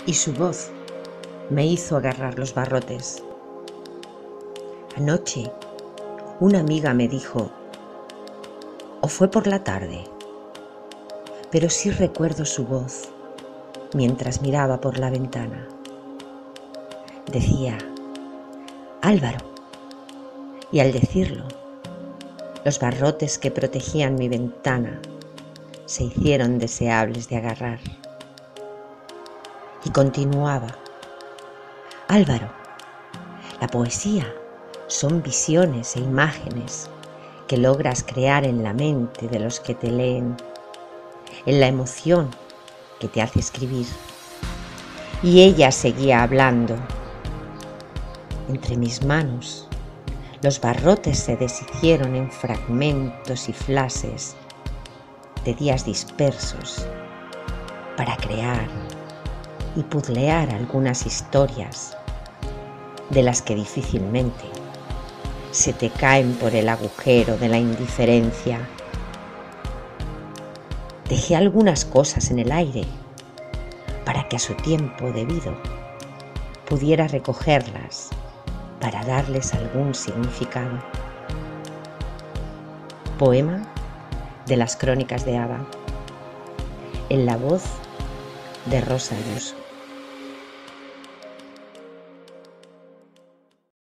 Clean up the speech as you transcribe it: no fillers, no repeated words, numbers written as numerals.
y su voz me hizo agarrar los barrotes. Anoche una amiga me dijo, o fue por la tarde, pero sí recuerdo su voz mientras miraba por la ventana. Decía, Álvaro, y al decirlo, los barrotes que protegían mi ventana se hicieron deseables de agarrar. Y continuaba, Álvaro, la poesía son visiones e imágenes que logras crear en la mente de los que te leen, en la emoción que te hace escribir. Y ella seguía hablando. Entre mis manos, los barrotes se deshicieron en fragmentos y flashes de días dispersos para crear y puzlear algunas historias de las que difícilmente se te caen por el agujero de la indiferencia. Dejé algunas cosas en el aire para que a su tiempo debido pudiera recogerlas para darles algún significado. Poema de las Crónicas de Ava, en la voz de Rosa Ayuso.